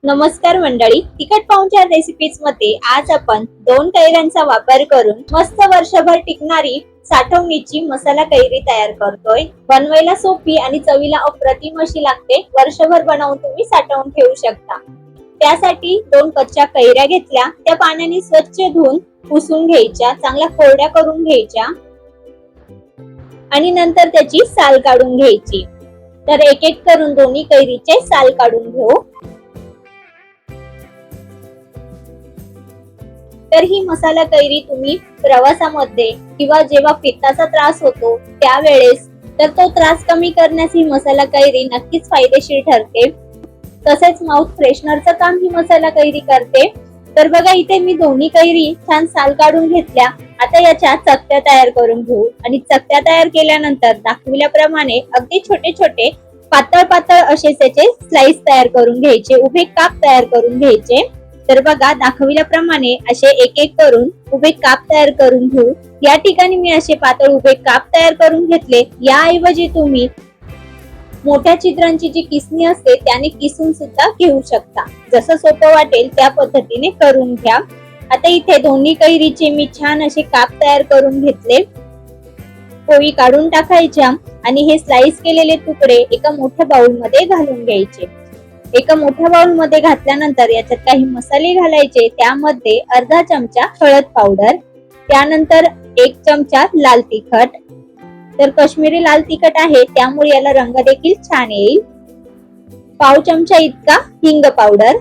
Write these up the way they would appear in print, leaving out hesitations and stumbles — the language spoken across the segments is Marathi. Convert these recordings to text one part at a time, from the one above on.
नमस्कार मंडळी, तिखट पाहुणचार रेसिपीज मध्ये आज आपण 2 कैऱ्यांचा वापर करून मस्त वर्षभर टिकणारी साठवणीची मसाला कैरी तयार करतोय। बनवायला सोपी आणि चवीला अप्रतिम अशी लागते। वर्षभर बनवून तुम्ही साठवून ठेवू शकता। त्यासाठी 2 कच्च्या कैऱ्या घेतल्या, त्या पाण्याने स्वच्छ धुवून पुसून घ्यायच्या, चांगल्या कोरड्या करून घ्यायच्या आणि नंतर त्याची साल काढून घ्यायची। तर एक एक करून दोन्ही कैरीचे साल काढून घेऊ। तर ही मसाला कैरी तुम्ही प्रवासामध्ये किंवा जेव्हा पित्ताचा त्रास होतो त्यावेळेस तर तो त्रास कमी करण्यास ही मसाला कैरी नक्कीच फायदेशीर ठरते। तसेच माउथ फ्रेशनरचं काम ही मसाला कैरी करते। तर बघा, इथे मी दोन्ही कैरी छान साल काढून घेतल्या। आता याच्या चकत्या तयार करून घेऊ आणि चकत्या तयार केल्यानंतर दाखविल्याप्रमाणे अगदी छोटे छोटे पातळ पातळ असे त्याचे स्लाइस तयार करून घ्यायचे, उभे काप तयार करून घ्यायचे। तर बघा, दाखविल्याप्रमाणे असे एक एक करून उभे काप तयार करून घेऊ। या ठिकाणी मी असे पातळ उभे काप तयार करून घेतले। याऐवजी तुम्ही मोठ्या छिद्रांची जी किसणी असते त्याने किसून सुद्धा घेऊ शकता, जसं सोपं वाटेल त्या पद्धतीने करून घ्या। आता इथे दोन्ही कैरीचे मी छान असे काप तयार करून घेतले। पोळी काढून टाकायच्या आणि हे स्लाइस केलेले तुकडे एका मोठ्या बाउल मध्ये घालून घ्यायचे। एका मोठ्या बाउल मध्ये घातल्यानंतर याच्यात काही मसाले घालायचे। त्यामध्ये अर्धा चमचा हळद पावडर, त्यानंतर 1 चमचा लाल तिखट, तर काश्मीरी लाल तिखट आहे त्यामुळे याला रंग देखील छान येईल। पाव चमचा इतका हिंग पावडर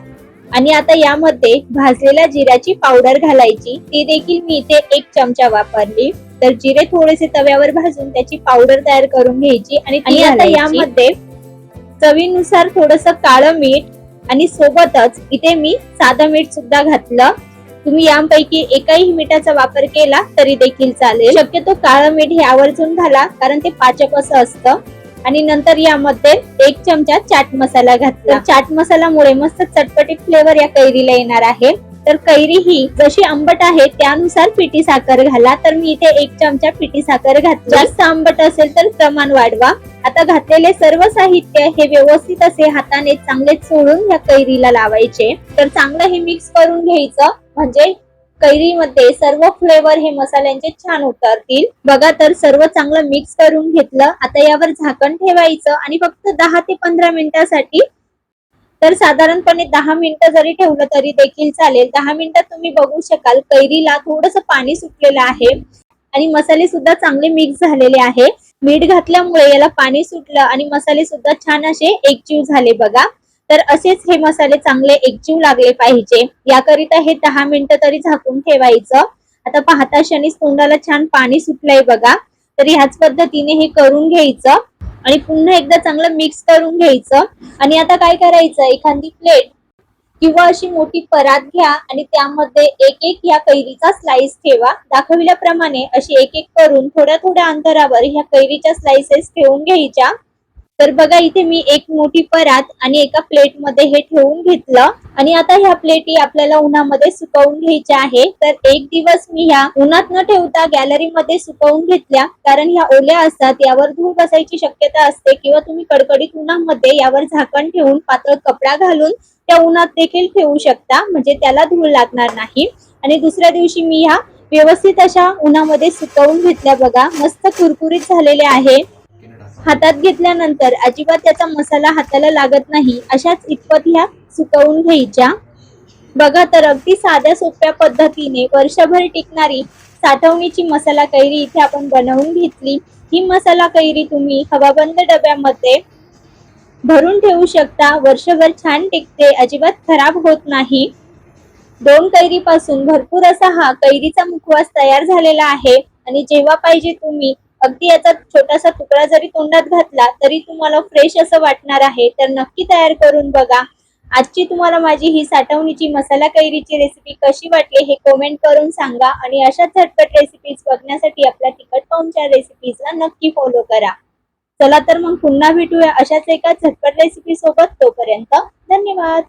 आणि आता यामध्ये भाजलेल्या जिऱ्याची पावडर घालायची, ती देखील मी इथे 1 चमचा वापरली। तर जिरे थोडेसे तव्यावर भाजून त्याची पावडर तयार करून घ्यायची आणि आता यामध्ये चवीनुसार थोडंसं काळं मीठ आणि सोबतच इथे मी साधं मीठ सुद्धा घातलं। तुम्ही यापैकी एकाही मीठाचा वापर केला तरी देखील चालेल। शक्यतो काळं मीठ हे आवर्जून घाला, कारण ते पाचक असं असतं। आणि नंतर यामध्ये 1 चमचा चाट मसाला घातला। चाट मसाल्यामुळे मस्त चटपटीत फ्लेवर या कैरीला येणार आहे। तर कैरी ही जशी आंबट आहे त्यानुसार पिठी साखर घाला। तर मी इथे 1 चमचा पिठी साखर घातली। जास्त आंबट असेल तर प्रमाण वाढवा। आता घातलेले सर्व साहित्य हे व्यवस्थित असे हाताने चांगले चोळून या कैरीला लावायचे। तर चांगलं हे मिक्स करून घ्यायचं, म्हणजे कैरीमध्ये सर्व फ्लेवर हे मसाल्यांचे छान उतरतील। बघा, तर सर्व चांगलं मिक्स करून घेतलं। आता यावर झाकण ठेवायचं आणि फक्त 10 ते 15 मिनिटांसाठी, तर साधारणपणे 10 मिनिटं जरी ठेवलं तरी देखील चालेल। 10 मिनिटात तुम्ही बघू शकाल कैरीला थोडंसं पाणी सुटलेलं आहे आणि मसाले सुद्धा चांगले मिक्स झालेले आहे। मीठ घातल्यामुळे याला पाणी सुटलं आणि मसाले सुद्धा छान असे एकजीव झाले बघा। तर असेच हे मसाले चांगले एकजीव लागले पाहिजे, याकरिता हे 10 मिनिटं तरी झाकून ठेवायचं। आता पाहता क्षणीच तोंडाला छान पाणी सुटलंय बघा। तर ह्याच पद्धतीने हे करून घ्यायचं आणि पुन्हा एकदा चांगलं मिक्स करून घ्यायचं। आणि आता काय करायचं, एखादी प्लेट किंवा अशी मोठी परात घ्या आणि त्यामध्ये एक एक या कैरीचा स्लाइस ठेवा। दाखविल्याप्रमाणे अशी एक एक करून थोड्या थोड्या अंतरावर ह्या कैरीच्या स्लाइसेस ठेवून घ्यायच्या। तर बघा, इथे मी एक मोठी परात आणि एका प्लेट मध्ये हे ठेवून घेतलं आणि आता ह्या प्लेटी आपल्याला उन्हामध्ये सुकवून घ्यायच्या आहे। तर एक दिवस मी ह्या उन्हात न ठेवता गॅलरी मध्ये सुकवून घेतल्या, कारण ह्या ओल्या असतात, यावर धूळ बसायची शक्यता असते। किंवा तुम्ही कडकडीत उन्हामध्ये यावर झाकण ठेवून पातळ कपडा घालून त्या उन्हात देखील ठेवू शकता, म्हणजे त्याला धूळ लागणार नाही। आणि दुसऱ्या दिवशी मी ह्या व्यवस्थित अशा उन्हामध्ये सुकवून घेतल्या। बघा, मस्त कुरकुरीत झालेले आहे। हातात घेतल्यानंतर अजिबात त्याचा मसाला हाताला लागत नाही, अशाच इतपत ह्या सुकवून घ्यायच्या। बघा, तर अगदी साध्या सोप्या पद्धतीने वर्षभर टिकणारी साठवणीची मसाला कैरी इथे आपण बनवून घेतली। ही मसाला कैरी तुम्ही हवाबंद डब्यामध्ये भरून ठेवू शकता, वर्षभर छान टिकते, अजिबात खराब होत नाही। 2 कैरीपासून भरपूर असा हा कैरीचा मुखवास तयार झालेला आहे आणि जेव्हा पाहिजे तुम्ही अगदी याचा छोटासा तुकडा जरी तोंडात घातला तरी तुम्हाला फ्रेश असं वाटणार आहे। तर नक्की तयार करून बघा। आजची तुम्हाला माझी ही साठवणीची मसाला कैरीची रेसिपी कशी वाटली हे कमेंट करून सांगा आणि अशा झटपट रेसिपीज बघण्यासाठी आपल्या तिखट पाहुणचार रेसिपीजला नक्की फॉलो करा। चला तर मग पुन्हा भेटूया अशाच एका झटपट रेसिपी सोबत। तोपर्यंत धन्यवाद।